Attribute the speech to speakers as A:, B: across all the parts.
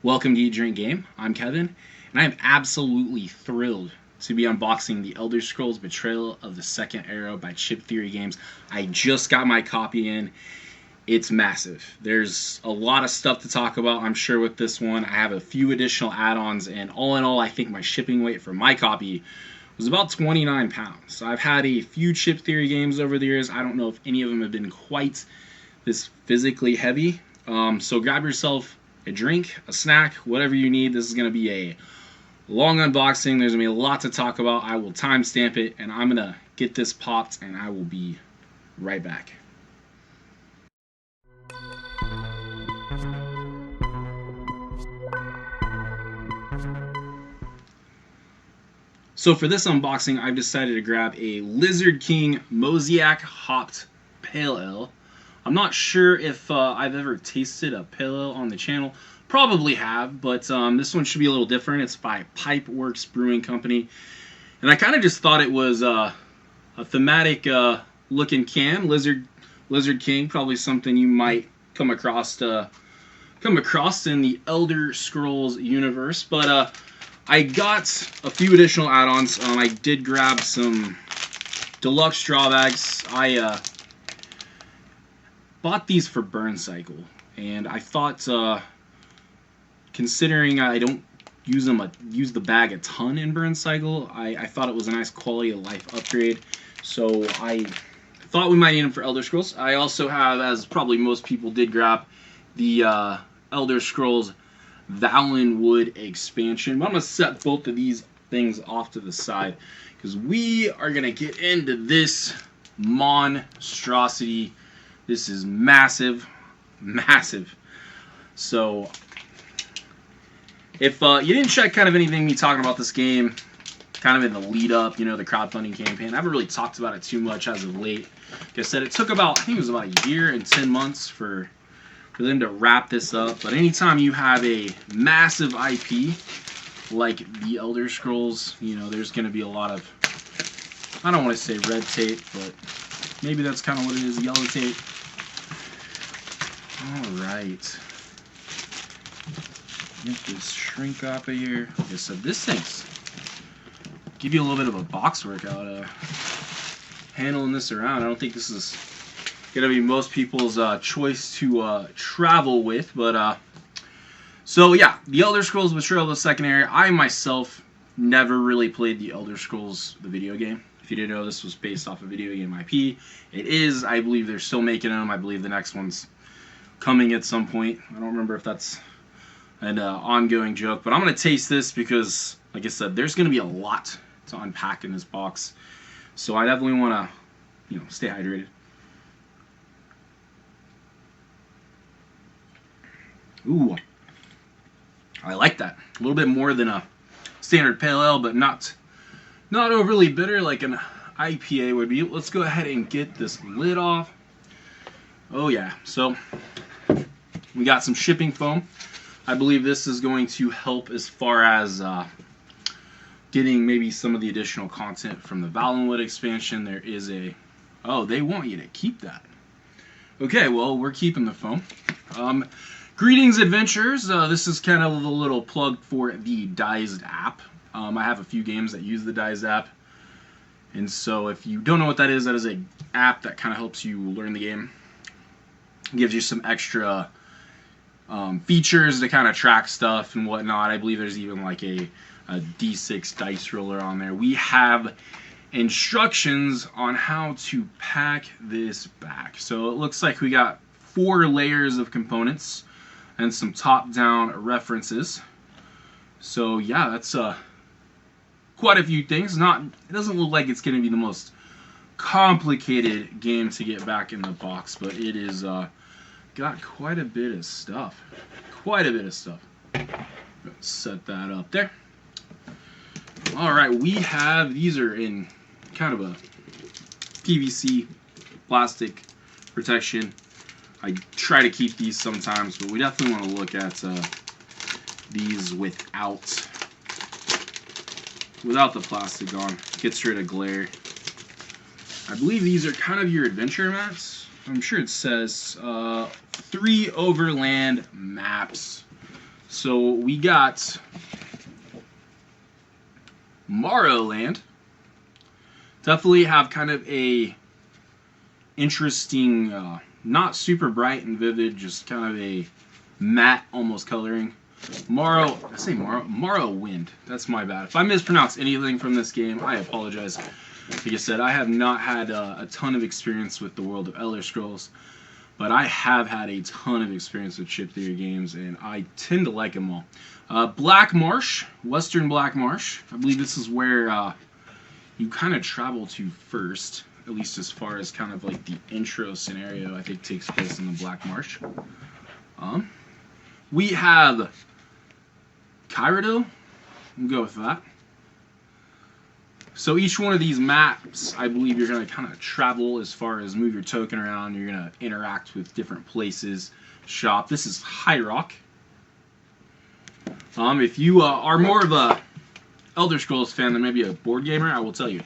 A: Welcome to Eat, Drink, Game. I'm Kevin, and I am absolutely thrilled to be unboxing the Elder Scrolls Betrayal of the Second Era by Chip Theory Games. I just got my copy in. It's massive. There's a lot of stuff to talk about, I'm sure, with this one. I have a few additional add-ons, and all in all, I think my shipping weight for my copy was about 29 pounds. So I've had a few Chip Theory games over the years. I don't know if any of them have been quite this physically heavy. So grab yourself a drink, a snack, whatever you need. This is going to be a long unboxing. There's going to be a lot to talk about. I will timestamp it, and I'm going to get this popped, and I will be right back. So for this unboxing, I've decided to grab a Lizard King Mosiac Hopped Pale Ale. I'm not sure if I've ever tasted a pale ale on the channel. Probably have, but this one should be a little different. It's by Pipeworks Brewing Company. And I kind of just thought it was a thematic looking can. Lizard King, probably something you might come across in the Elder Scrolls universe. But I got a few additional add-ons. I did grab some deluxe straw bags. I bought these for Burn Cycle, and I thought, considering I don't use the bag a ton in Burn Cycle, I thought it was a nice quality of life upgrade. So I thought we might need them for Elder Scrolls. I also have, as probably most people did grab, the Elder Scrolls Valenwood Expansion. But I'm going to set both of these things off to the side because we are going to get into this monstrosity. This is massive, massive. So if you didn't check kind of anything me talking about this game, kind of in the lead up, the crowdfunding campaign, I haven't really talked about it too much as of late. Like I said, it took I think it was about a year and 10 months for them to wrap this up. But anytime you have a massive IP like the Elder Scrolls, there's going to be a lot of, I don't want to say red tape, but maybe that's kind of what it is, yellow tape. Alright. Get this shrink off of here. Like I said, this thing's give you a little bit of a box workout handling this around. I don't think this is going to be most people's choice to travel with, but so yeah, the Elder Scrolls Betrayal of the Second Era. I myself never really played the Elder Scrolls, the video game. If you didn't know, this was based off a video game IP. It is. I believe they're still making them. I believe the next one's coming at some point. I don't remember if that's an ongoing joke, but I'm going to taste this because, like I said, there's going to be a lot to unpack in this box. So I definitely want to, stay hydrated. Ooh, I like that. A little bit more than a standard pale ale, but not overly bitter like an IPA would be. Let's go ahead and get this lid off. Oh yeah, so we got some shipping foam. I believe this is going to help as far as getting maybe some of the additional content from the Valenwood expansion. There is oh, they want you to keep that. Okay, well, we're keeping the foam. Greetings, adventurers. This is kind of a little plug for the Dized app. I have a few games that use the Dized app. And so if you don't know what that is an app that kind of helps you learn the game. It gives you some extra features to kind of track stuff and whatnot. I believe there's even like a D6 dice roller on there. We have instructions on how to pack this back. So it looks like we got 4 layers of components and some top-down references. So yeah, that's quite a few things. It doesn't look like it's going to be the most complicated game to get back in the box, but it is got quite a bit of stuff. Set that up there. Alright, we have, these are in kind of a PVC plastic protection. I try to keep these sometimes, but we definitely want to look at these without the plastic on. Gets rid of glare. I believe these are kind of your adventure mats. I'm sure it says 3 Overland maps. So we got Morrowland. Definitely have kind of a interesting, not super bright and vivid, just kind of a matte almost coloring. Morrowind. That's my bad. If I mispronounce anything from this game, I apologize. Like I said, I have not had a ton of experience with the world of Elder Scrolls, but I have had a ton of experience with chip theory games, and I tend to like them all. Black Marsh, Western Black Marsh. I believe this is where you kind of travel to first, at least as far as kind of like the intro scenario, I think takes place in the Black Marsh. We have Kyrado. We'll go with that. So each one of these maps, I believe you're going to kind of travel as far as move your token around. You're going to interact with different places, shop. This is High Rock. If you are more of a Elder Scrolls fan than maybe a board gamer, I will tell you,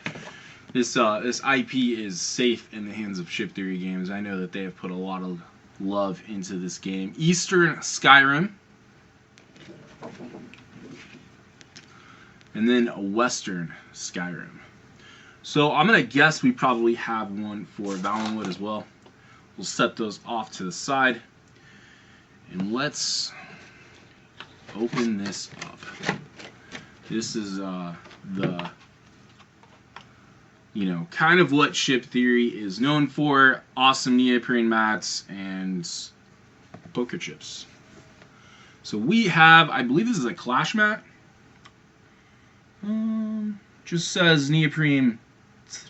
A: this IP is safe in the hands of Chip Theory Games. I know that they have put a lot of love into this game. Eastern Skyrim. And then Western Skyrim. So I'm going to guess we probably have one for Valenwood as well. We'll set those off to the side. And let's open this up. This is kind of what Chip Theory is known for. Awesome neoprene mats and poker chips. So we have, I believe this is a Clash mat. Just says neoprene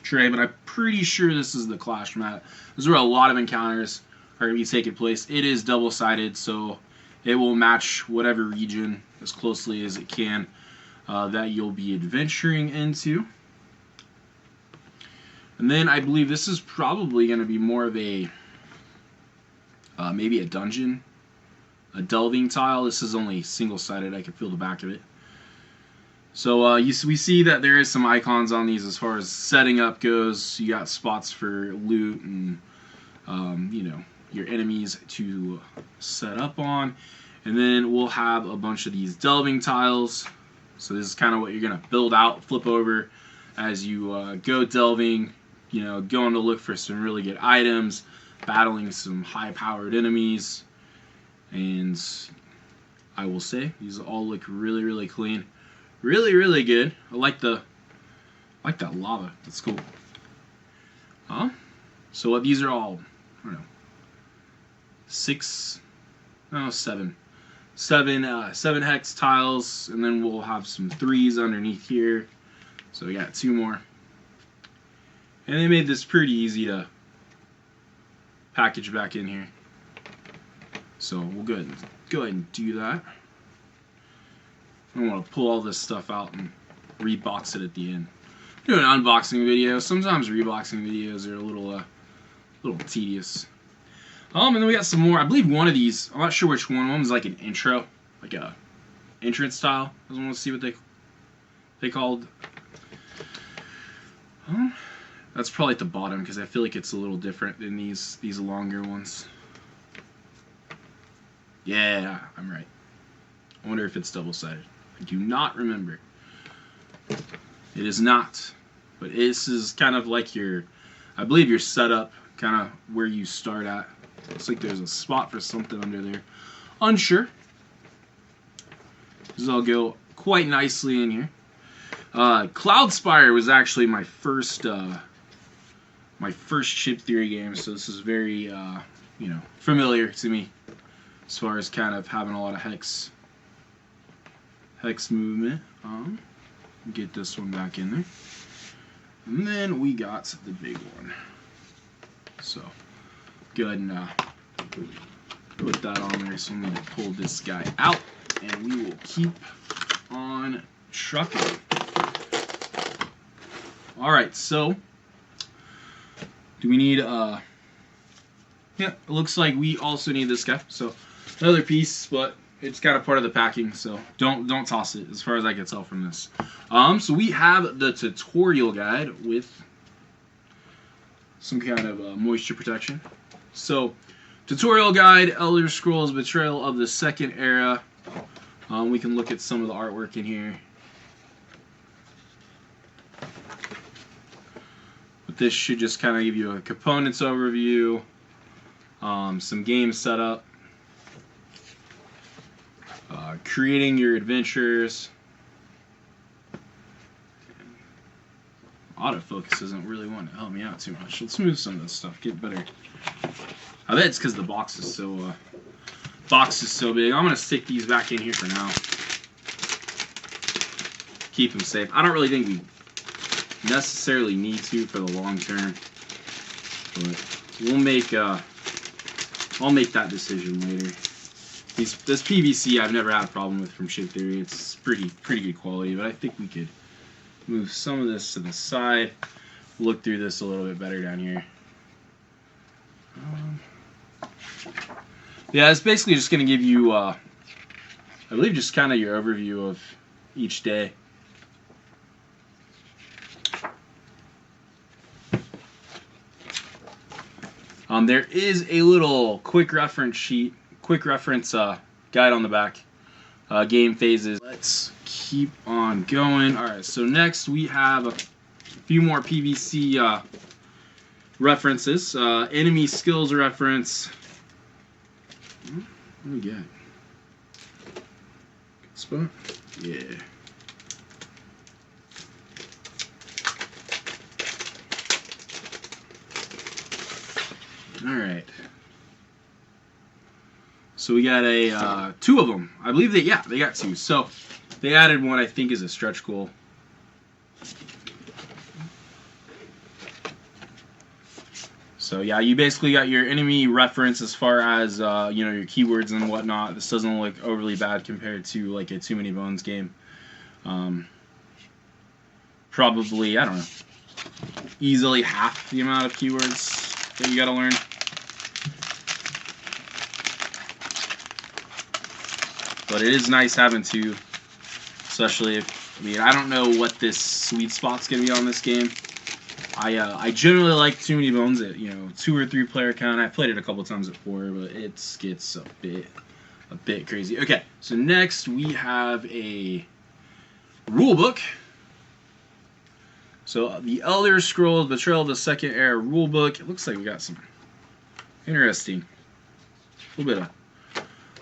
A: tray, but I'm pretty sure this is the Clash mat. This is where a lot of encounters are going to be taking place. It is double-sided, so it will match whatever region as closely as it can that you'll be adventuring into. And then I believe this is probably going to be more of a maybe a dungeon, a delving tile. This is only single-sided. I can feel the back of it. So we see that there is some icons on these as far as setting up goes. You got spots for loot and your enemies to set up on. And then we'll have a bunch of these delving tiles. So this is kind of what you're going to build out, flip over as you go delving, going to look for some really good items, battling some high-powered enemies. And I will say, these all look really, really clean. Really, really good. I like that lava. That's cool. So what these are all, I don't know, seven hex tiles, and then we'll have some 3s underneath here. So we got 2 more. And they made this pretty easy to package back in here. So we'll go ahead and do that. I don't want to pull all this stuff out and rebox it at the end. Do an unboxing video. Sometimes reboxing videos are a little tedious. And then we got some more. I believe one of these, I'm not sure which one. One was like an intro, like a entrance style. I just want to see what they called. That's probably at the bottom because I feel like it's a little different than these longer ones. Yeah, I'm right. I wonder if it's double-sided. I do not remember. It is not. But this is kind of like I believe your setup, kind of where you start at. Looks like there's a spot for something under there. Unsure. This will go quite nicely in here. Cloudspire was actually my first Chip Theory game, so this is very familiar to me as far as kind of having a lot of hex movement. Get this one back in there. And then we got the big one. So go ahead and put that on there. So I'm going to pull this guy out, and we will keep on trucking. Alright, so do we need yeah, it looks like we also need this guy. So another piece, but it's kind of part of the packing, so don't toss it as far as I can tell from this. So we have the tutorial guide with some kind of moisture protection. So tutorial guide, Elder Scrolls Betrayal of the Second Era. We can look at some of the artwork in here. But this should just kind of give you a components overview, some game setup, creating your adventures. Autofocus doesn't really want to help me out too much. Let's move some of this stuff, get better. I bet it's because the box is so big. I'm gonna stick these back in here for now. Keep them safe. I don't really think we necessarily need to for the long term, but we'll make I'll make that decision later. This PVC I've never had a problem with from Ship Theory. It's pretty good quality, but I think we could move some of this to the side. Look through this a little bit better down here. Yeah, it's basically just going to give you, I believe, just kind of your overview of each day. There is a little quick reference sheet, guide on the back, game phases. Let's keep on going. All right, so next we have a few more PVC references. Enemy skills reference. What do we get? Good spot? Yeah. All right. So we got a two of them. I believe they got two. So they added one I think is a stretch goal. So yeah, you basically got your enemy reference as far as you know, your keywords and whatnot. This doesn't look overly bad compared to like a Too Many Bones game. Probably, I don't know, easily half the amount of keywords that you got to learn. But it is nice having two, especially if, I mean, I don't know what this sweet spot's gonna be on this game. I generally like Too Many Bones at, you know, 2 or 3 player count. I played it a couple times at 4, but it gets a bit crazy. Okay, so next we have a rule book. So the Elder Scrolls Betrayal of the Second Era rule book. It looks like we got some interesting, a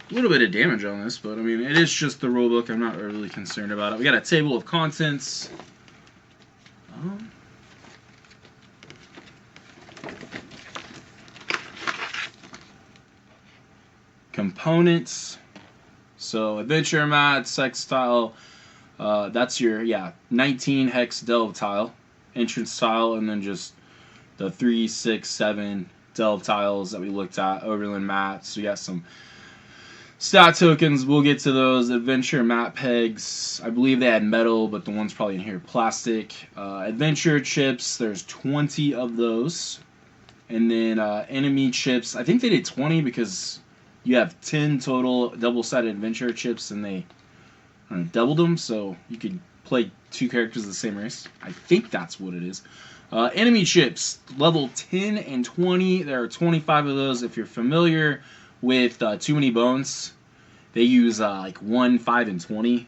A: little bit of damage on this, but I mean, it is just the rule book. I'm not really concerned about it. We got a table of contents. Components. So adventure mat, sex tile. That's your 19 hex delve tile, entrance tile, and then just the 3, 6, 7 delve tiles that we looked at. Overland mats. So we got some stat tokens. We'll get to those. Adventure mat pegs. I believe they had metal, but the ones probably in here are plastic. Adventure chips. There's 20 of those, and then enemy chips. I think they did 20 because you have 10 total double-sided adventure chips, and they doubled them, so you could play 2 characters of the same race. I think that's what it is. Enemy chips, level 10 and 20. There are 25 of those. If you're familiar with Too Many Bones, they use like 1, 5, and 20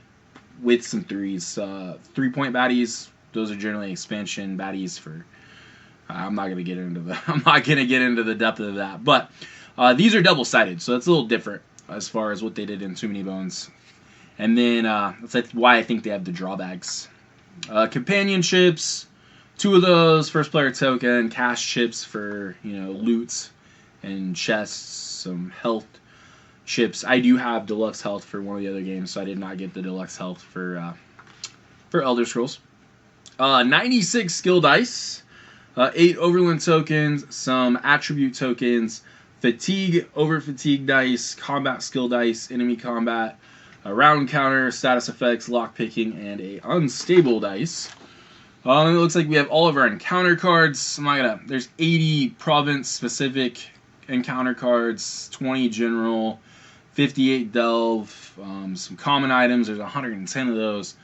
A: with some 3s. 3-point baddies, those are generally expansion baddies for. I'm not gonna get into the depth of that, but these are double-sided, so that's a little different as far as what they did in Too Many Bones. And then that's why I think they have the drawbacks. Companion chips, 2 of those, first player token, cash chips for, you know, loot and chests, some health chips. I do have deluxe health for one of the other games, so I did not get the deluxe health for Elder Scrolls. 96 skill dice, 8 Overland tokens, some attribute tokens, fatigue, over fatigue dice, combat skill dice, enemy combat, a round counter, status effects, lockpicking, and a unstable dice. It looks like we have all of our encounter cards. There's 80 province specific encounter cards, 20 general, 58 delve, some common items. There's 110 of those,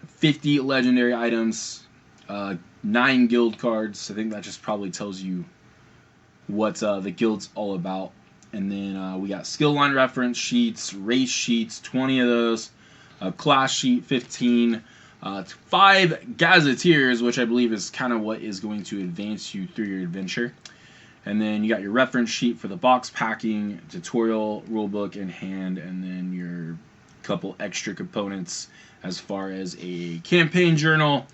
A: 50 legendary items, 9 guild cards. I think that just probably tells you what the guild's all about. And then we got skill line reference sheets, race sheets, 20 of those, A class sheet, 15. 5 gazetteers, which I believe is kind of what is going to advance you through your adventure. And then you got your reference sheet for the box packing, tutorial, rulebook in hand, and then your couple extra components as far as a campaign journal,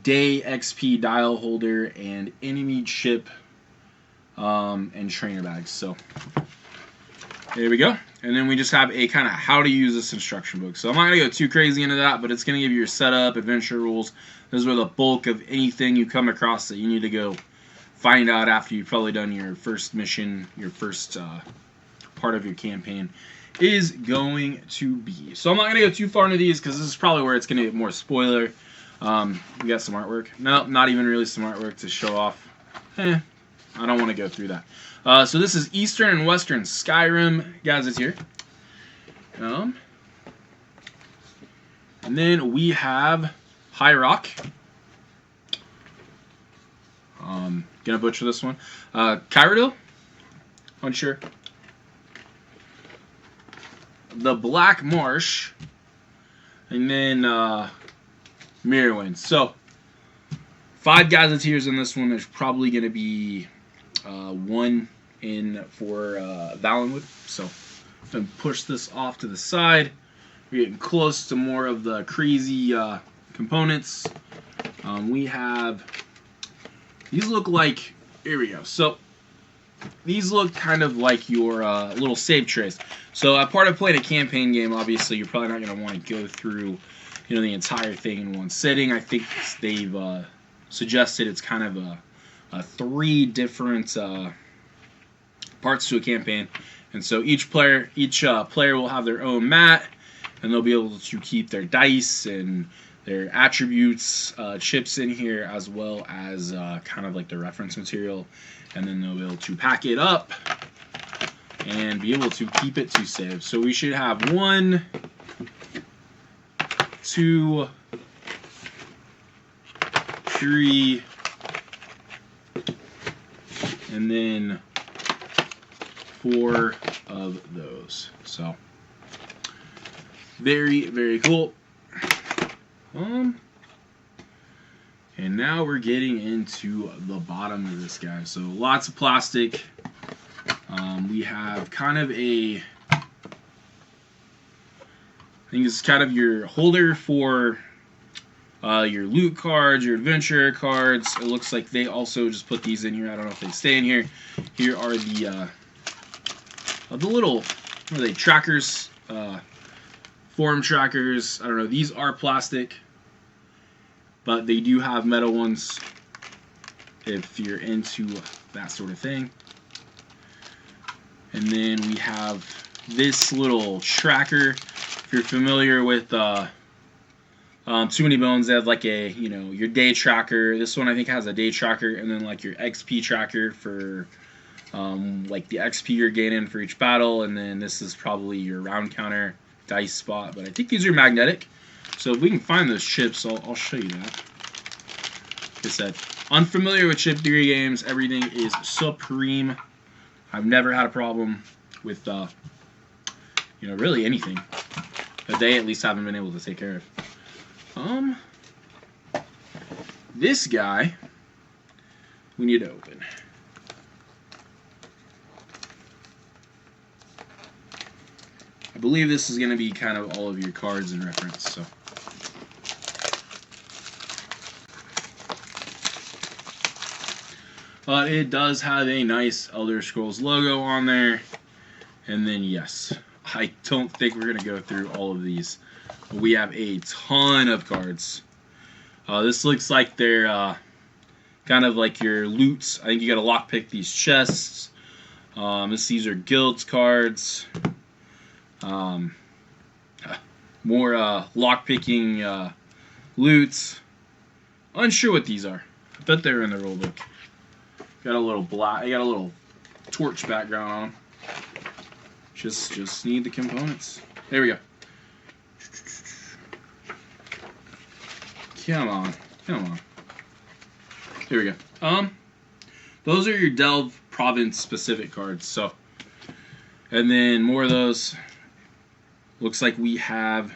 A: day XP dial holder, and enemy chip and trainer bags. So there we go. And then we just have a kind of how to use this instruction book. So I'm not going to go too crazy into that, but it's going to give you your setup, adventure rules. Those are the bulk of anything you come across that you need to go find out after you've probably done your first mission, your first part of your campaign is going to be. So I'm not going to go too far into these because this is probably where it's going to get more spoiler. We got some artwork. No, not even really some artwork to show off. I don't want to go through that. So this is Eastern and Western Skyrim Gazetteer. And then we have High Rock. Gonna butcher this one. Kyradil? Unsure. The Black Marsh. And then Mirrorwind. So 5 gazetteers in this one. There's probably gonna be 1 in for Valenwood. So I'm going to push this off to the side. We're getting close to more of the crazy components. We have, these look like, here we go. So these look kind of like your little save trays. So part of playing a campaign game, obviously, you're probably not going to want to go through, the entire thing in one sitting. I think they've suggested it's kind of a 3 different parts to a campaign, and so each player will have their own mat, and they'll be able to keep their dice and their attributes, chips in here, as well as kind of like the reference material, and then they'll be able to pack it up and be able to keep it to save. So we should have 1, 2, 3. And then 4 of those. So very, very cool. And now we're getting into the bottom of this guy. So lots of plastic. We have kind of I think it's kind of your holder for your loot cards, your adventure cards. It looks like they also just put these in here. I don't know if they stay in here. Here are the little, what are they, trackers, form trackers. I don't know. These are plastic, but they do have metal ones if you're into that sort of thing. And then we have this little tracker. If you're familiar with Too Many Bones, they have like a, your day tracker. This one I think has a day tracker, and then like your XP tracker for like the XP you're gaining for each battle, and then this is probably your round counter dice spot. But I think these are magnetic, so if we can find those chips, I'll show you that. Like I said, unfamiliar with chip theory games, everything is supreme. I've never had a problem with really anything that they at least haven't been able to take care of. This guy we need to open. I believe this is going to be kind of all of your cards and reference. So but it does have a nice Elder Scrolls logo on there. And then yes, I don't think we're going to go through all of these. But we have a ton of cards. This looks like they're kind of like your loots. I think you got to lockpick these chests. These are guilds cards. More lockpicking loots. Unsure what these are. I bet they're in the rulebook. Got a little black. I got a little torch background on them. Just need the components. There we go. Come on. Here we go. Those are your Delve province specific cards. So, and then more of those. Looks like we have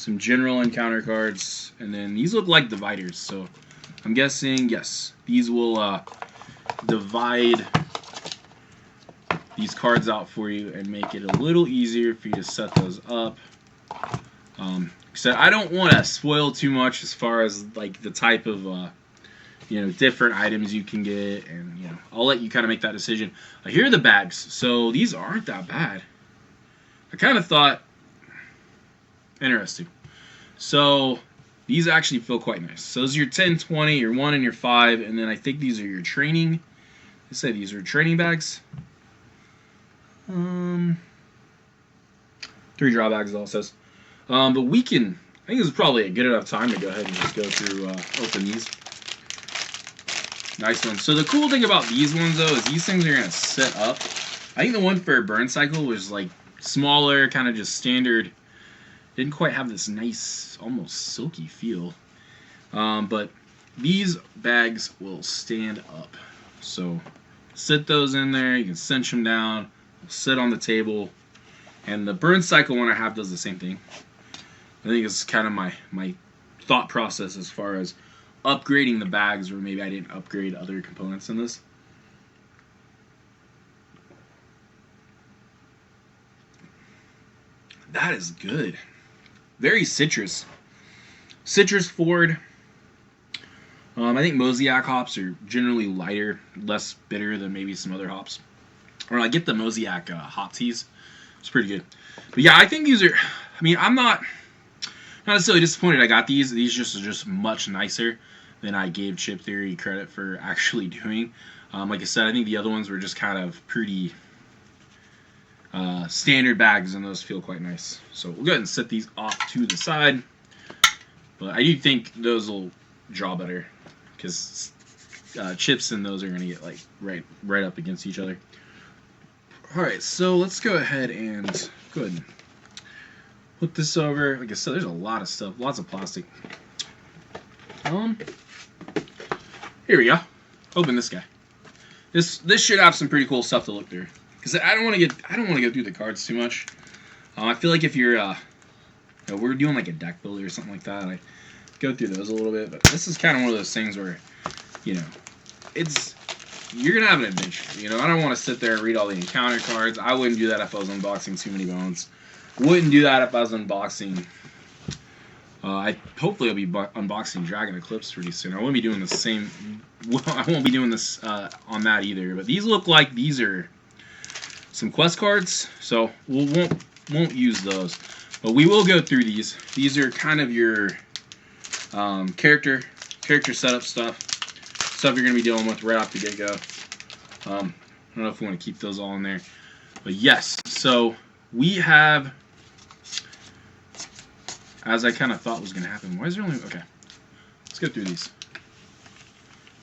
A: some general encounter cards, and then these look like dividers, so I'm guessing, yes, these will divide these cards out for you and make it a little easier for you to set those up. So I don't want to spoil too much as far as like the type of different items you can get, and I'll let you kind of make that decision. Here are the bags. So these aren't that bad. I kind of thought, interesting. So these actually feel quite nice. So those are your 10, 20, your 1, and your 5, and then I think these are your training. I say these are training bags. 3 draw bags, it all says. But we can, I think this is probably a good enough time to go ahead and just go through, open these. Nice one. So the cool thing about these ones, though, is these things are going to sit up. I think the one for Burn Cycle was, like, smaller, kind of just standard. Didn't quite have this nice, almost silky feel. But these bags will stand up. So sit those in there. You can cinch them down. Sit on the table. And the Burn Cycle one I have does the same thing. I think it's kind of my thought process as far as upgrading the bags, or maybe I didn't upgrade other components in this. That is good. Very citrus. Citrus forward. I think Mosiac hops are generally lighter, less bitter than maybe some other hops. Or I get the Mosiac hop teas. It's pretty good. But yeah, I think these are, I mean, I'm not necessarily disappointed I got these. These are just much nicer than I gave Chip Theory credit for actually doing. Like I said, I think the other ones were just kind of pretty standard bags, and those feel quite nice. So we'll go ahead and set these off to the side. But I do think those will draw better, because chips and those are going to get like right up against each other. Alright, so let's go ahead and put this over. Like I said, there's a lot of stuff, lots of plastic. Here we go. Open this guy. This should have some pretty cool stuff to look through, because I don't want to go through the cards too much. I feel like if you're we're doing like a deck builder or something like that, I go through those a little bit. But this is kind of one of those things where, you're gonna have an adventure. I don't want to sit there and read all the encounter cards. I wouldn't do that if I was unboxing Too Many Bones. Wouldn't do that if I was unboxing. Hopefully I'll be unboxing Dragon Eclipse pretty soon. I won't be doing the same. I won't be doing this on that either. But these look like these are some quest cards, so we won't use those. But we will go through these. These are kind of your character setup stuff you're gonna be dealing with right off the get-go. I don't know if we want to keep those all in there, but yes. So we have, as I kind of thought was going to happen. Why is there only... Okay. Let's go through these.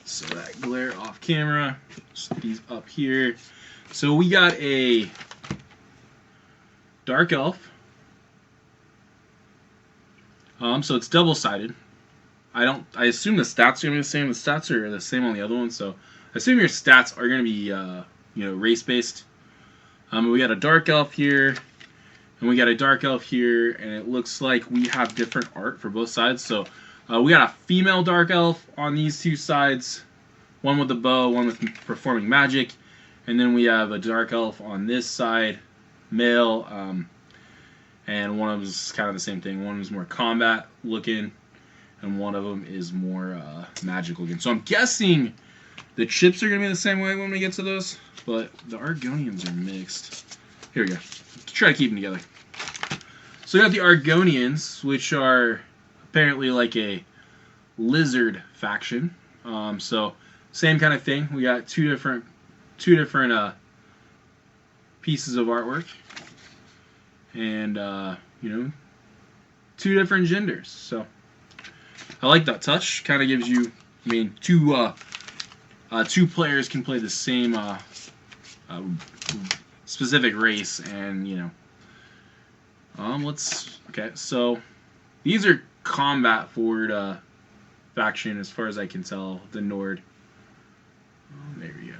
A: So that glare off camera. Set these up here. So we got a Dark Elf. So it's double-sided. I assume the stats are going to be the same. The stats are the same on the other one, so I assume your stats are going to be, race-based. We got a Dark Elf here. And we got a Dark Elf here, and it looks like we have different art for both sides. So we got a female Dark Elf on these two sides, one with a bow, one with performing magic, and then we have a Dark Elf on this side, male, and one of them is kind of the same thing. One is more combat looking, and one of them is more magic looking. So I'm guessing the chips are going to be the same way when we get to those, but the Argonians are mixed. Here we go. Try to keep them together. So we got the Argonians, which are apparently like a lizard faction. So same kind of thing. We got two different pieces of artwork, and two different genders. So I like that touch. Kind of gives you, two players can play the same specific race, and okay, so these are combat forward faction as far as I can tell, the Nord. There we go.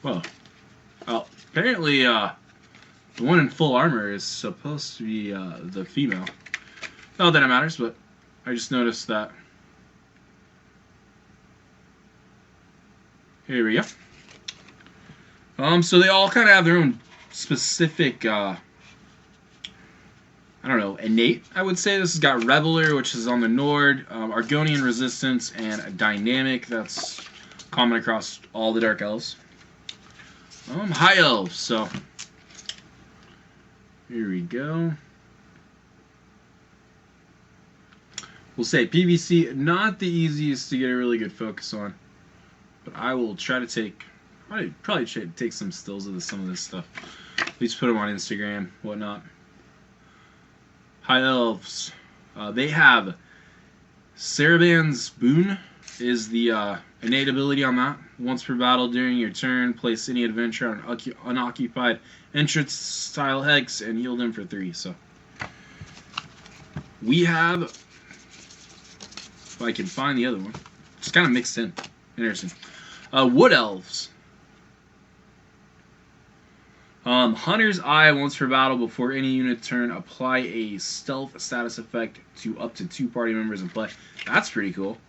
A: Well, apparently The one in full armor is supposed to be the female. Not that it matters, but I just noticed that. Here we go. So they all kind of have their own specific, I don't know, innate, I would say. This has got Reveler, which is on the Nord, Argonian Resistance, and Dynamic. That's common across all the Dark Elves. High Elves, so here we go. We'll say PVC, not the easiest to get a really good focus on, but I will try to take, probably try to take some stills of some of this stuff. At least put them on Instagram, whatnot. High Elves, they have Saraban's Boon is the innate ability on that. Once per battle during your turn, place any adventure on an unoccupied entrance style hex and heal them for 3. So we have, if I can find the other one, it's kind of mixed in. Interesting. Wood Elves. Hunter's Eye, once per battle before any unit turn, apply a stealth status effect to up to 2 party members in play. That's pretty cool.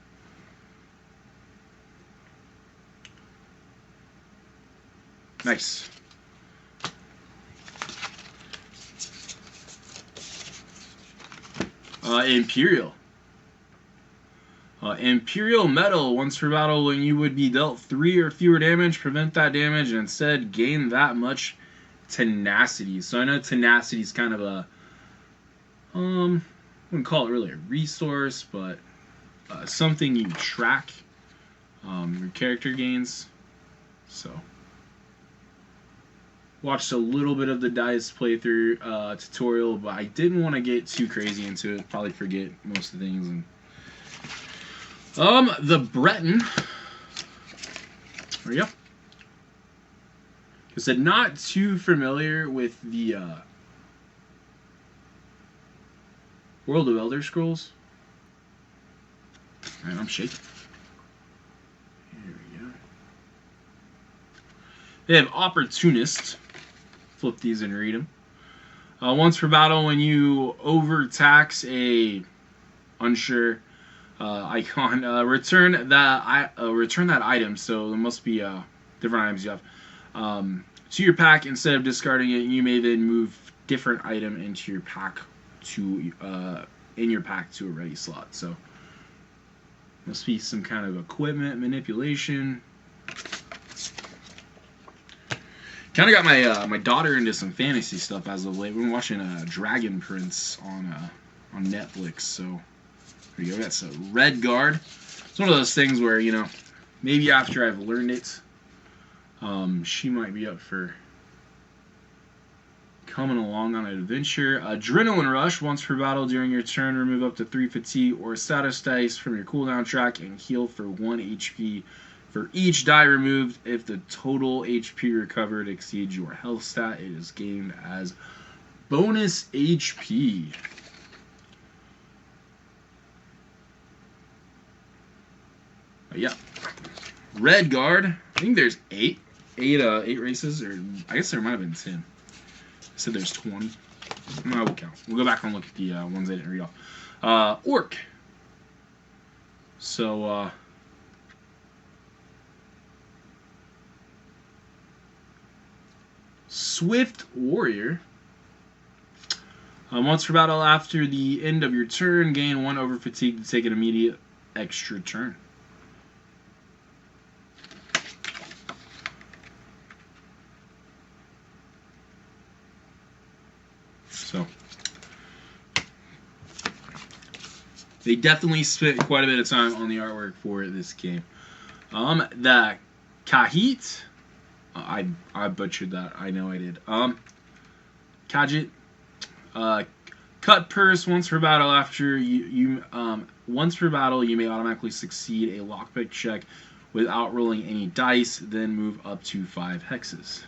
A: Nice. Imperial. Imperial Metal, once per battle when you would be dealt 3 or fewer damage, prevent that damage and instead gain that much tenacity. So I know tenacity is kind of a, wouldn't call it really a resource, but something you track your character gains. So watched a little bit of the dice playthrough tutorial, but I didn't want to get too crazy into it. Probably forget most of the things. And the Breton. There we go. I said not too familiar with the World of Elderscrolls. Alright, I'm shaking. Here we go. They have Opportunist. Flip these and read them. Once per battle, when you overtax a unsure icon, return that item. So there must be different items you have to your pack. Instead of discarding it, you may then move different item into your pack to a ready slot. So must be some kind of equipment manipulation. Kind of got my daughter into some fantasy stuff as of late. We've been watching Dragon Prince on Netflix. So here we go. That's a Red Guard. It's one of those things where, you know, maybe after I've learned it, she might be up for coming along on an adventure. Adrenaline Rush. Once per battle during your turn, remove up to 3 fatigue or status dice from your cooldown track and heal for 1 HP for each die removed. If the total HP recovered exceeds your health stat, it is gained as bonus HP. Yeah. Red Guard. I think there's 8 races, or I guess there might have been 10. I said there's 20. No, we'll count. We'll go back and look at the ones I didn't read off. Orc. So, Swift Warrior. Once per battle after the end of your turn, gain 1 over fatigue to take an immediate extra turn. So they definitely spent quite a bit of time on the artwork for this game. The Kahit. I butchered that. I know I did. Khajiit. Cut Purse. Once per battle after once per battle you may automatically succeed a lockpick check without rolling any dice. Then move up to 5 hexes.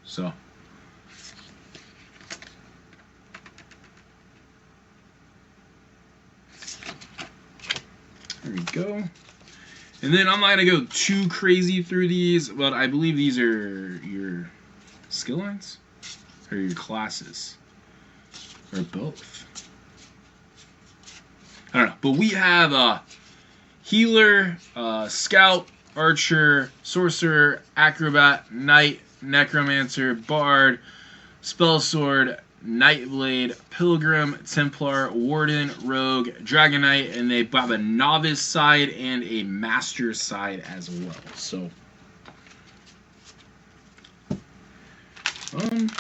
A: So there we go. And then I'm not going to go too crazy through these, but I believe these are your skill lines? Or your classes? Or both? I don't know. But we have Healer, Scout, Archer, Sorcerer, Acrobat, Knight, Necromancer, Bard, Spell Sword, Nightblade, Pilgrim, Templar, Warden, Rogue, Dragon Knight, and they have a Novice side and a Master side as well. So, I don't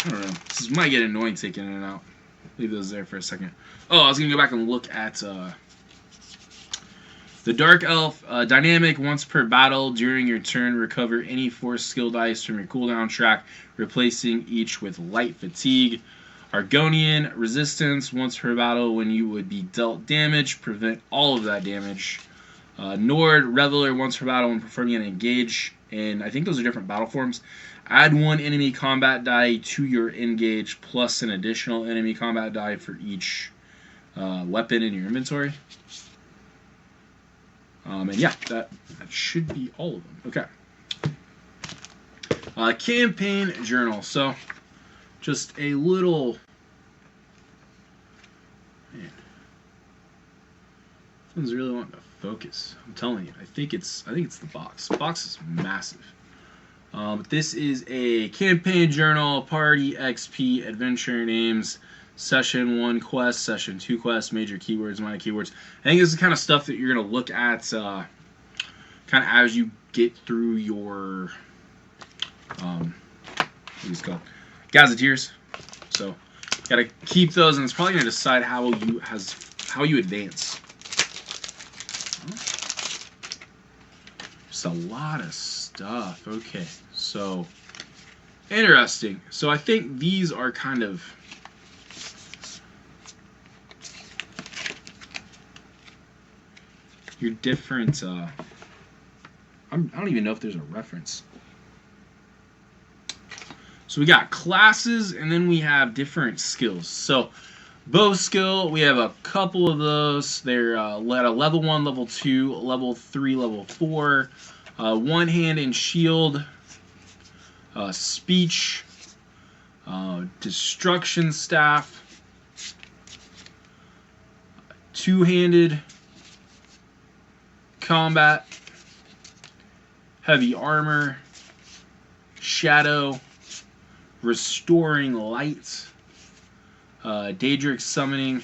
A: know. This might get annoying taking it out. Leave those there for a second. Oh, I was going to go back and look at the Dark Elf. Dynamic, once per battle during your turn, recover any 4 skill dice from your cooldown track, replacing each with light fatigue. Argonian, resistance, once per battle when you would be dealt damage, prevent all of that damage. Nord, Reveler, once per battle when performing an engage, and I think those are different battle forms. Add 1 enemy combat die to your engage, plus an additional enemy combat die for each weapon in your inventory. And yeah, that should be all of them. Okay. Campaign journal. So, just a little. Man, this one's really wanting to focus. I'm telling you, I think it's the box. The box is massive. This is a campaign journal, party XP, adventure names, session 1 quest, session 2 quest, major keywords, minor keywords. I think this is the kind of stuff that you're going to look at kind of as you get through your what is it called? Gazetteers. So got to keep those, and it's probably going to decide how you advance. Just a lot of stuff. Okay, so interesting. So I think these are kind of your different. I don't even know if there's a reference. So we got classes, and then we have different skills. So bow skill, we have a couple of those. They're at a level 1, level 2, level 3, level 4. One hand and shield, speech, destruction staff, two-handed, combat, heavy armor, shadow, restoring light, Daedric summoning,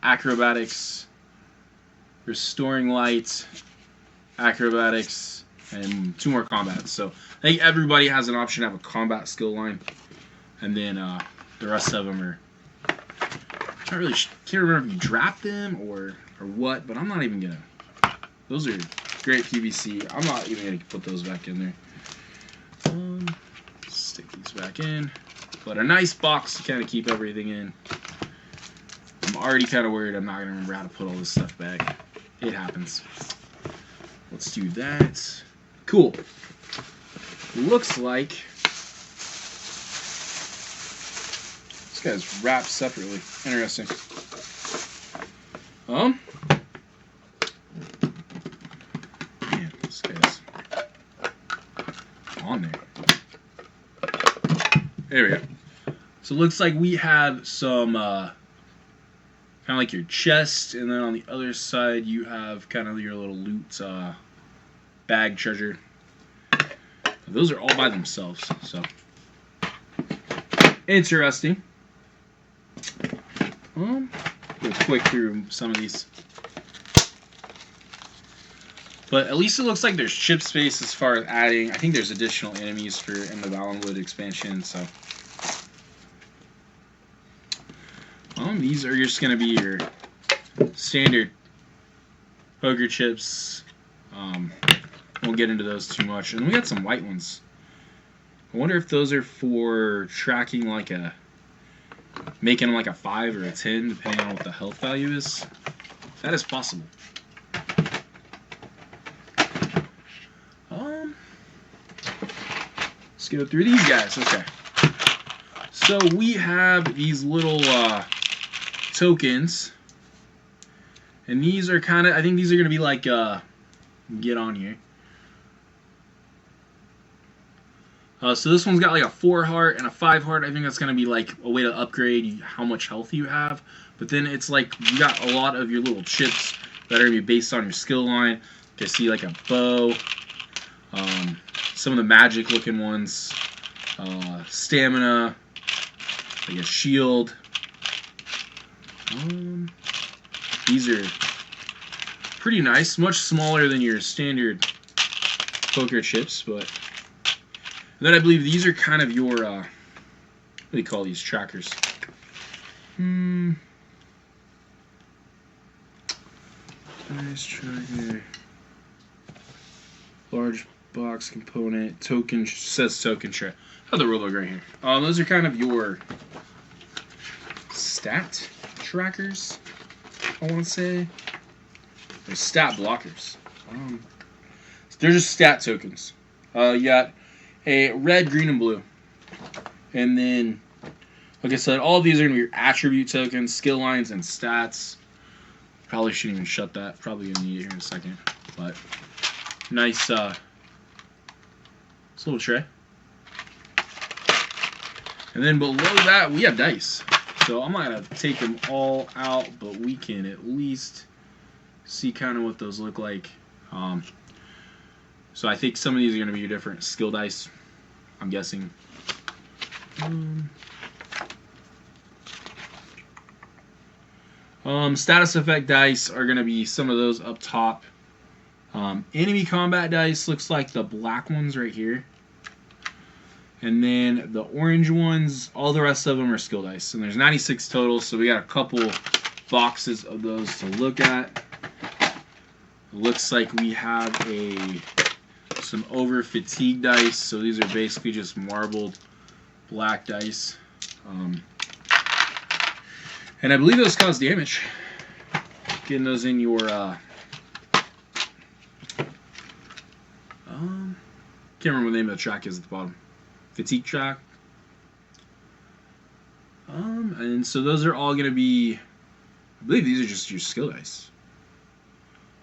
A: acrobatics, restoring light, acrobatics, and 2 more combats. So I think everybody has an option to have a combat skill line, and then the rest of them are. I really can't remember if you draft them or what, but I'm not even gonna. Those are great PVC. I'm not even gonna put those back in there. Stick these back in. But a nice box to kind of keep everything in. I'm already kind of worried I'm not gonna remember how to put all this stuff back. It happens. Let's do that. Cool. Looks like this guy's wrapped separately. Interesting. Man, this guy's on there. There we go. So it looks like we have some kind of like your chest, and then on the other side you have kind of your little loot bag treasure. Those are all by themselves, so interesting. Go quick through some of these, but at least it looks like there's chip space as far as adding. I think there's additional enemies in the Valenwood expansion, so these are just going to be your standard poker chips. Won't get into those too much. And we got some white ones. I wonder if those are for tracking making them like a 5 or a 10, depending on what the health value is. That is possible. Let's go through these guys. Okay. So we have these little tokens. And these are kind of, I think these are going to be like, get on here. So this one's got like a 4 heart and a 5 heart. I think that's going to be like a way to upgrade how much health you have. But then it's like you got a lot of your little chips that are going to be based on your skill line. You can see like a bow, some of the magic looking ones, stamina, like a shield. These are pretty nice, much smaller than your standard poker chips, but then I believe these are kind of your, what do you call these trackers? Nice tracker. Large box component, token, says token tray. I have the rulebook right here. Those are kind of your stat trackers, I want to say. They're stat blockers. They're just stat tokens. You got a red, green, and blue. And then, like I said, all of these are going to be your attribute tokens, skill lines, and stats. Probably shouldn't even shut that. Probably going to need it here in a second. But nice, this little tray. And then below that, we have dice. So I'm not going to take them all out, but we can at least see kind of what those look like. So I think some of these are going to be your different skill dice, I'm guessing. Status effect dice are going to be some of those up top. Enemy combat dice looks like the black ones right here. And then the orange ones, all the rest of them are skill dice. And there's 96 total, so we got a couple boxes of those to look at. It looks like we have some over fatigue dice, so these are basically just marbled black dice. And I believe those cause damage. Getting those in your can't remember what the name of the track is at the bottom. Fatigue track. And so those are all going to be, I believe these are just your skill dice.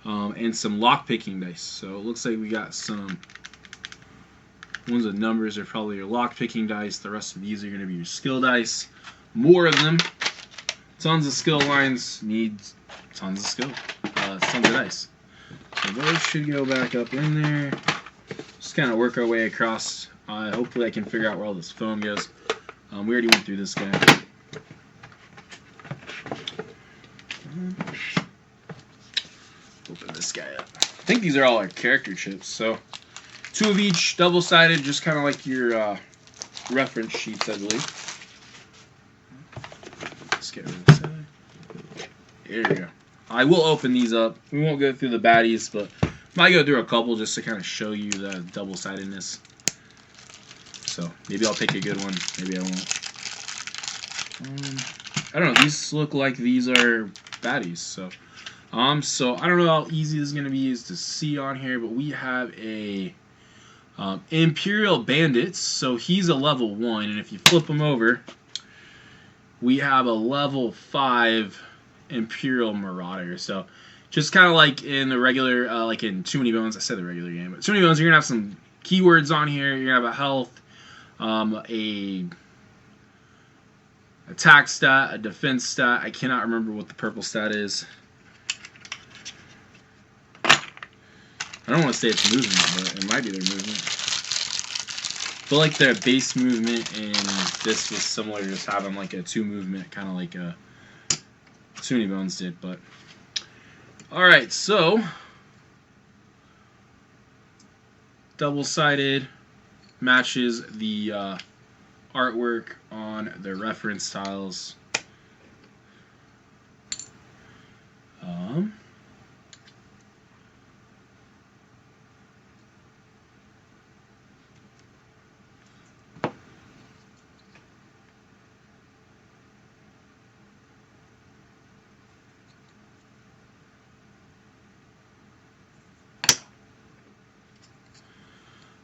A: And some lock-picking dice. So it looks like we got some ones with numbers are probably your lock-picking dice. The rest of these are going to be your skill dice. More of them. Tons of skill lines. Needs tons of skill. Tons of dice. So those should go back up in there. Just kind of work our way across. Hopefully I can figure out where all this foam goes. We already went through this guy. Open this guy up. I think these are all our character chips. So 2 of each, double-sided, just kind of like your reference sheets, I believe. Let's get rid of this side. There we go. I will open these up. We won't go through the baddies, but might go through a couple just to kind of show you the double-sidedness. So maybe I'll pick a good one. Maybe I won't. I don't know. These look like these are baddies. So I don't know how easy this is going to be to see on here, but we have a Imperial Bandits. So he's a level 1, and if you flip him over, we have a level 5 Imperial Marauder. So just kind of like in the regular, like in Too Many Bones. I said the regular game, but Too Many Bones, you're going to have some keywords on here. You're going to have a health, a attack stat, a defense stat. I cannot remember what the purple stat is. I don't want to say it's movement, but it might be their movement. But like their base movement in this was similar to just having like a 2 movement, kind of like Too Many Bones did. But alright, so double-sided matches the artwork on the reference tiles.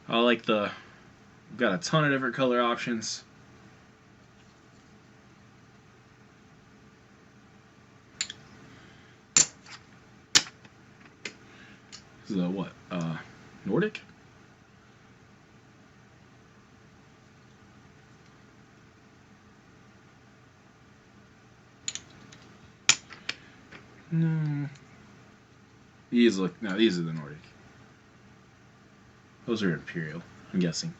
A: I like we've got a ton of different color options. This is a what? Nordic? No. These look, no, these are the Nordic. Those are Imperial, I'm guessing.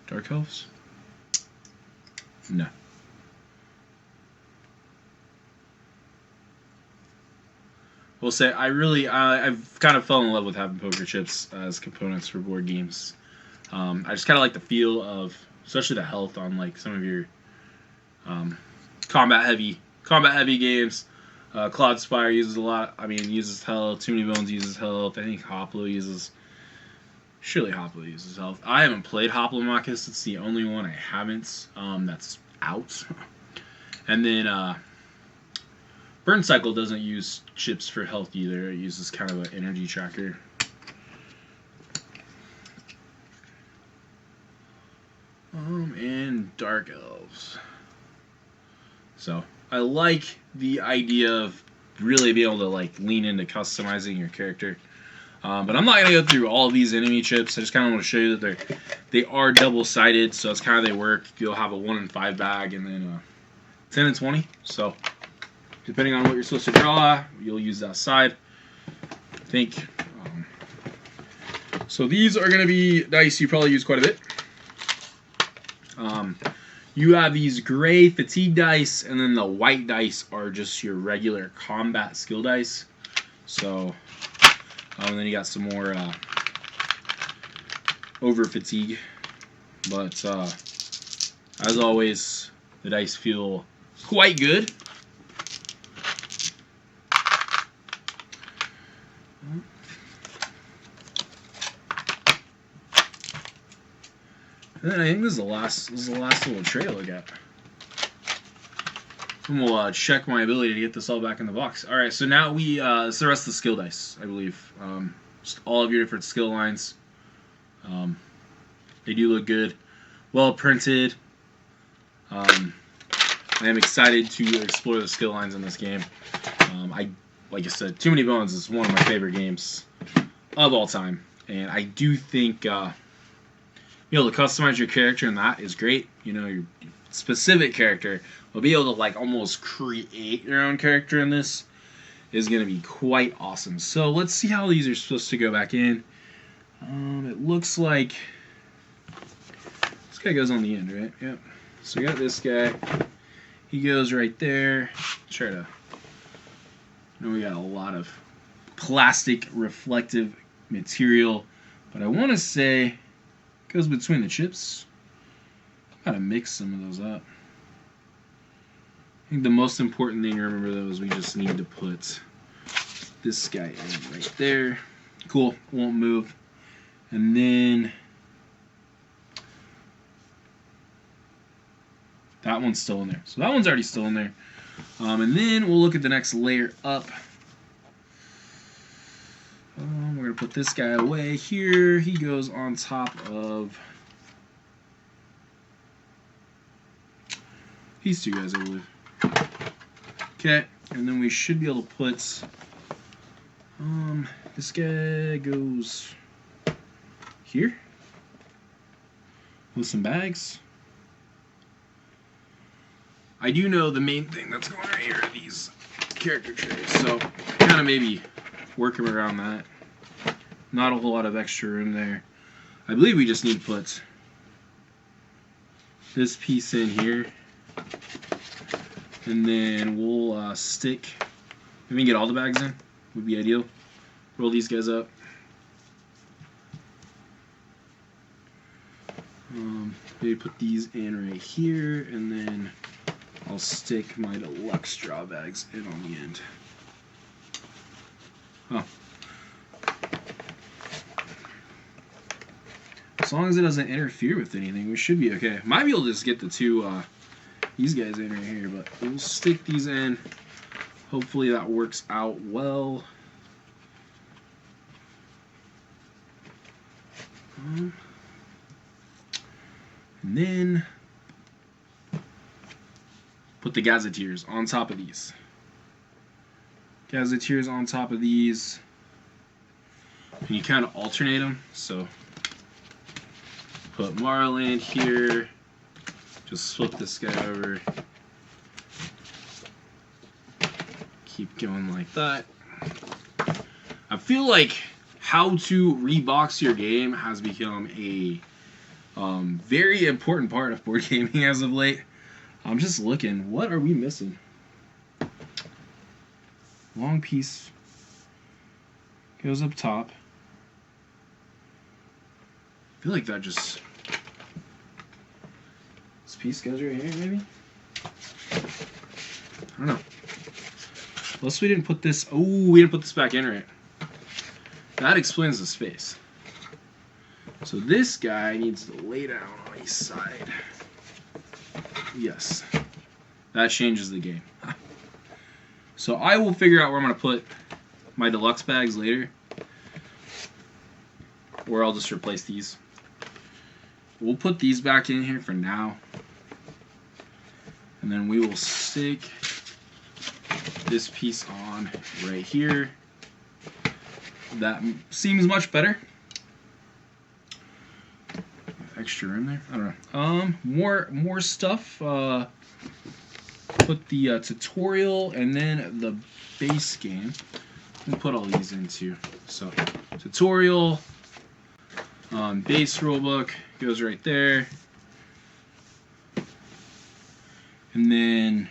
A: Dark Elves? No. We'll say I've kind of fell in love with having poker chips as components for board games. I just kind of like the feel of, especially the health on like some of your combat heavy games. Cloud Spire uses a lot. I mean, uses health. Too Many Bones uses health. I think Hoplo uses. Surely Hoplo uses health. I haven't played Hoplomachus. It's the only one I haven't. That's out. And then Burn Cycle doesn't use chips for health either. It uses kind of an energy tracker. And Dark Elves. So I like the idea of really being able to like lean into customizing your character. But I'm not going to go through all of these enemy chips. I just kind of want to show you that they are double-sided, so that's kind of they work. You'll have a 1 in 5 bag and then 10 and 20. So depending on what you're supposed to draw, you'll use that side. I think. So these are going to be dice you probably use quite a bit. You have these gray fatigue dice, and then the white dice are just your regular combat skill dice. So, and then you got some more over fatigue. But as always, the dice feel quite good. And then I think this is the last little tray I got. And we'll check my ability to get this all back in the box. All right, so now it's the rest of the skill dice, I believe. Just all of your different skill lines. They do look good, well printed. I am excited to explore the skill lines in this game. Like I said, Too Many Bones is one of my favorite games of all time, and I do think. Be able to customize your character, and that is great. You know, your specific character will be able to like almost create your own character in this is going to be quite awesome. So let's see how these are supposed to go back in. It looks like this guy goes on the end, right? Yep. So we got this guy. He goes right there. Try to. We got a lot of plastic reflective material, but I want to say. Goes between the chips. Gotta mix some of those up. I think the most important thing to remember though is we just need to put this guy in right there. Cool, won't move. And then that one's still in there. So that one's already still in there. And then we'll look at the next layer up. We're going to put this guy away here. He goes on top of these two guys, I believe. Okay, and then we should be able to put this guy goes here with some bags. I do know the main thing that's going right here are these character trays, so kind of maybe working around that. Not a whole lot of extra room there. I believe we just need to put this piece in here. And then we'll stick, if we can get all the bags in, would be ideal. Roll these guys up. Maybe put these in right here, and then I'll stick my deluxe draw bags in on the end. Oh. As long as it doesn't interfere with anything, we should be okay. Might be able to just get the two, these guys in right here, but we'll stick these in. Hopefully that works out well. And then put the Gazetteers on top of these. Gazetteers on top of these. And you kind of alternate them. So put Marland here. Just flip this guy over. Keep going like that. I feel like how to rebox your game has become a very important part of board gaming as of late. I'm just looking. What are we missing? Long piece goes up top. I feel like that just... This piece goes right here, maybe? I don't know. Unless we didn't put this... Oh, we didn't put this back in right. That explains the space. So this guy needs to lay down on each side. Yes. That changes the game. So I will figure out where I'm going to put my deluxe bags later. Or I'll just replace these. We'll put these back in here for now. And then we will stick this piece on right here. That seems much better. Extra room there. I don't know. More stuff. Put the tutorial and then the base game. We'll put all these into. So tutorial, base rulebook goes right there, and then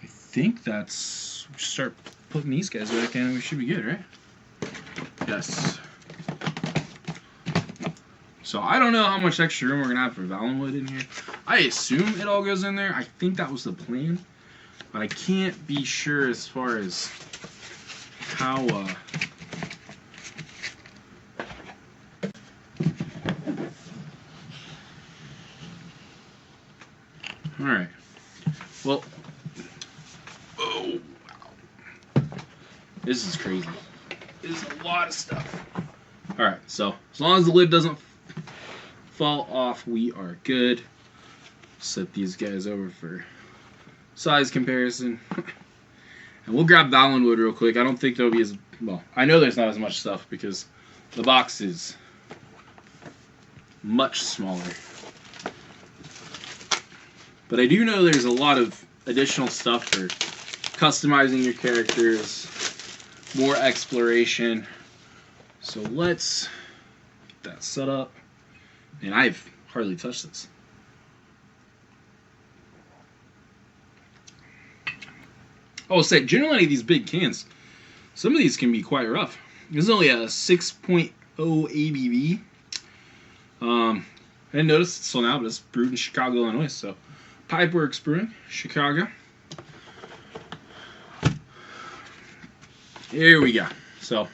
A: I think that's start putting these guys back in. We should be good, right? Yes. So I don't know how much extra room we're gonna have for Valenwood in here. I assume it all goes in there. I think that was the plan, but I can't be sure as far as how. All right. Well. Oh wow. This is crazy. This is a lot of stuff. All right. So as long as the lid doesn't fall off, we are good. Set these guys over for size comparison. And we'll grab Valenwood real quick. I don't think there'll be as... Well, I know there's not as much stuff because the box is much smaller. But I do know there's a lot of additional stuff for customizing your characters, more exploration. So let's get that set up. And I've hardly touched this. Oh, say, generally these big cans, some of these can be quite rough. This is only a 6.0 ABV. I didn't notice it till now, but it's brewed in Chicago, Illinois. So, Pipeworks Brewing, Chicago. Here we go. So,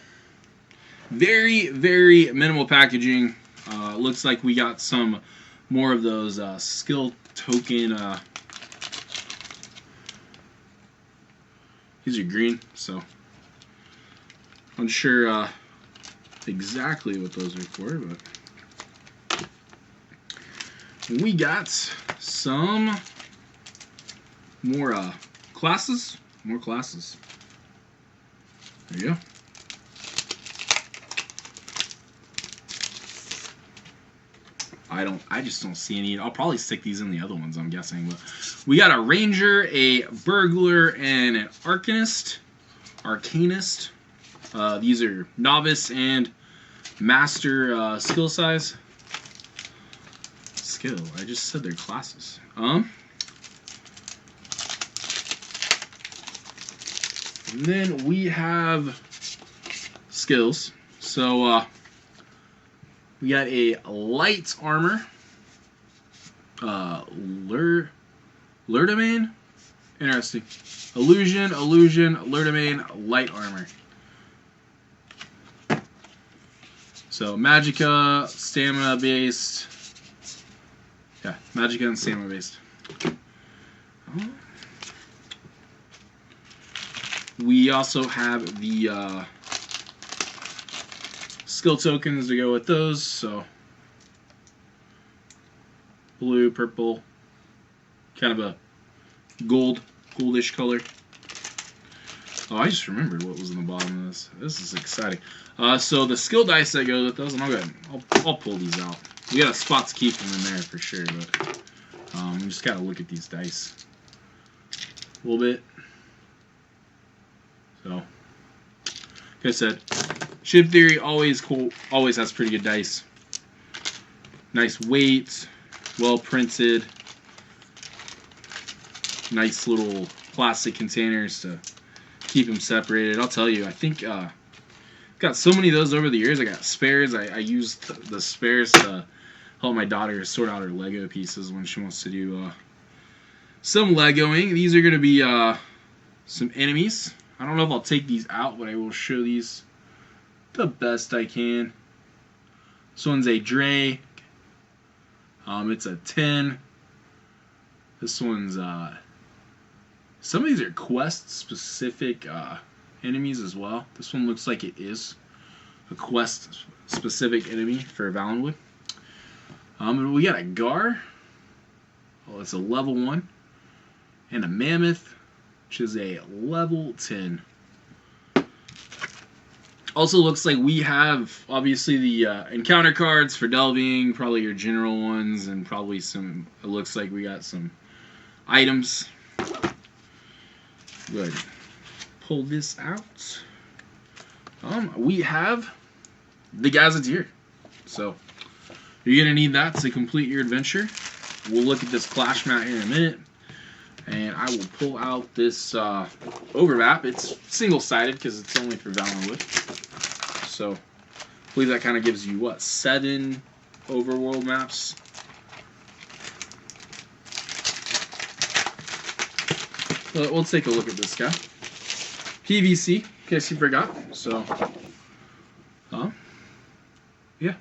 A: very, very minimal packaging. Looks like we got some more of those skill token. These are green, so unsure exactly what those are for, but we got some more classes. More classes. There you go. I just don't see any. I'll probably stick these in the other ones, I'm guessing. But we got a ranger, a burglar, and an arcanist. These are novice and master skill size. Skill. I just said they're classes. And then we have skills. So we got a light armor, Lurdomane, interesting. Illusion, Lurdomane, light armor. So magicka, stamina based. Yeah, magicka and stamina based. We also have the skill tokens to go with those. So blue, purple, kind of a goldish color. Oh, I just remembered what was in the bottom of this. This is exciting. So the skill dice that go with those, and I'll pull these out. We got a spot to keep them in there for sure, but we just gotta look at these dice a little bit. So, like I said, Chip Theory always cool. Always has pretty good dice. Nice weight, well printed. Nice little plastic containers to keep them separated. I'll tell you, I think got so many of those over the years. I got spares. I used the spares to help my daughter sort out her Lego pieces when she wants to do some Legoing. These are going to be some enemies. I don't know if I'll take these out, but I will show these the best I can. This one's a Dre. It's a 10. This one's some of these are quest-specific enemies as well. This one looks like it is a quest-specific enemy for Valenwood. And we got a Gar. Oh, it's a level 1. And a Mammoth, which is a level 10. Also looks like we have, obviously, the encounter cards for delving, probably your general ones, and probably some, it looks like we got some items. Good. Pull this out. We have the Gazetteer. So, you're going to need that to complete your adventure. We'll look at this clash mat here in a minute. And I will pull out this overmap. It's single-sided because it's only for Valenwood. So, I believe that kind of gives you, what, 7 overworld maps? Well, we'll take a look at this guy. PVC, in case you forgot. So, yeah.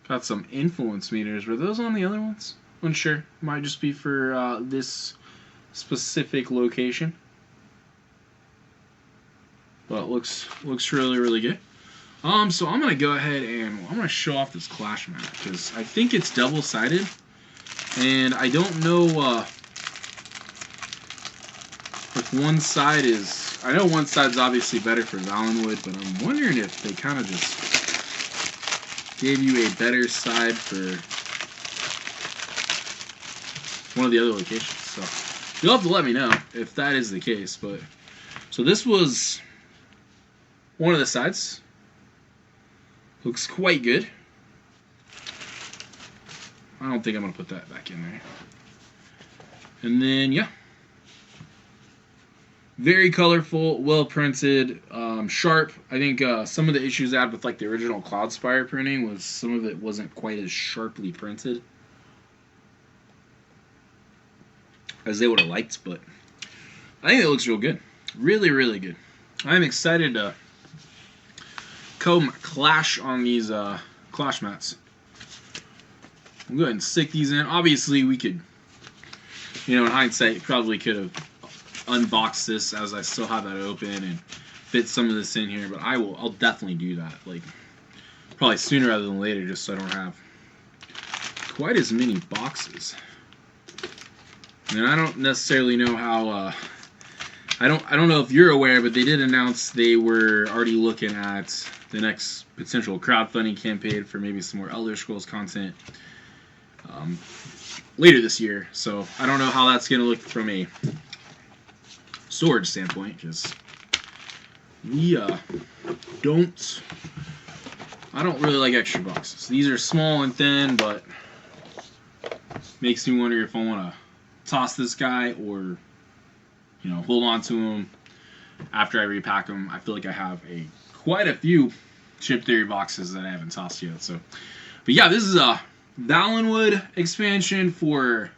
A: Got some influence meters. Were those on the other ones? Unsure. Might just be for this specific location. But it looks really, really good. So I'm gonna go ahead and I'm gonna show off this clash map because I think it's double-sided, and I don't know if one side is. I know one side's obviously better for Valenwood, but I'm wondering if they kind of just gave you a better side for one of the other locations. So you'll have to let me know if that is the case. But so this was one of the sides. Looks quite good. I don't think I'm going to put that back in there. And then, yeah. Very colorful, well printed, sharp. I think some of the issues I had with like the original Cloudspire printing was some of it wasn't quite as sharply printed as they would have liked, but I think it looks real good. Really, really good. I'm excited to clash on these clash mats. I'll go ahead and stick these in. Obviously, we could, in hindsight, probably could have unboxed this as I still have that open and fit some of this in here, but I'll definitely do that. Like, probably sooner rather than later, just so I don't have quite as many boxes. And I don't necessarily know how. I don't know if you're aware, but they did announce they were already looking at the next potential crowdfunding campaign for maybe some more Elder Scrolls content later this year. So I don't know how that's going to look from a storage standpoint, because I don't really like extra boxes. These are small and thin, but makes me wonder if I want to toss this guy or hold on to him after I repack them. I feel like I have quite a few Chip Theory boxes that I haven't tossed yet. So, but yeah, this is a Valenwood expansion for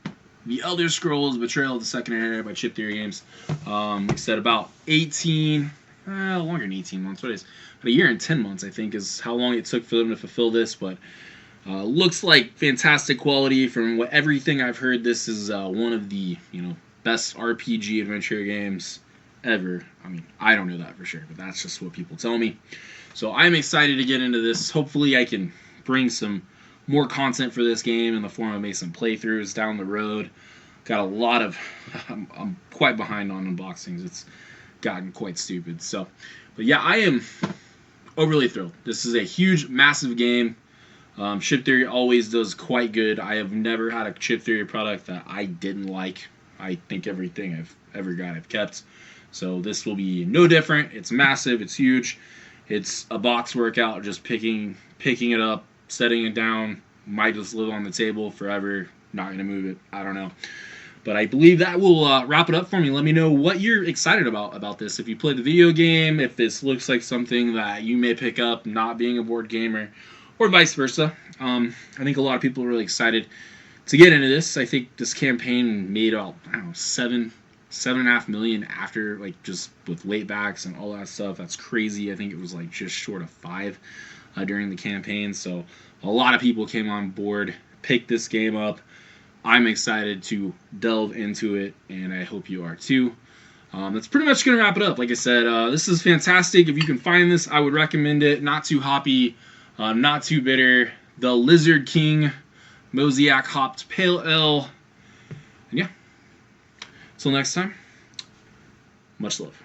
A: the Elder Scrolls Betrayal of the Second Era by Chip Theory Games. Like I said, about 18, longer than 18 months. What is about a year and 10 months, I think, is how long it took for them to fulfill this. But looks like fantastic quality from everything I've heard. This is one of the best RPG adventure games ever. I mean, I don't know that for sure, but that's just what people tell me. So I'm excited to get into this. Hopefully I can bring some more content for this game in the form of maybe some playthroughs down the road. Got a lot of... I'm quite behind on unboxings. It's gotten quite stupid. So, but yeah, I am overly thrilled. This is a huge, massive game. Chip Theory always does quite good. I have never had a Chip Theory product that I didn't like. I think everything I've ever got I've kept. So this will be no different. It's massive. It's huge. It's a box workout. Just picking it up, setting it down. Might just live on the table forever. Not going to move it. I don't know. But I believe that will wrap it up for me. Let me know what you're excited about this. If you played the video game, if this looks like something that you may pick up, not being a board gamer, or vice versa. I think a lot of people are really excited to get into this. I think this campaign made about, I don't know, 7.5 million after, like, just with weight backs and all that stuff. That's crazy. I think it was like just short of 5 during the campaign. So a lot of people came on board, picked this game up. I'm excited to delve into it, and I hope you are too. That's pretty much going to wrap it up. Like I said, this is fantastic. If you can find this, I would recommend it. Not too hoppy, not too bitter. The Lizard King Mosiac Hopped Pale Ale. And yeah, until next time, much love.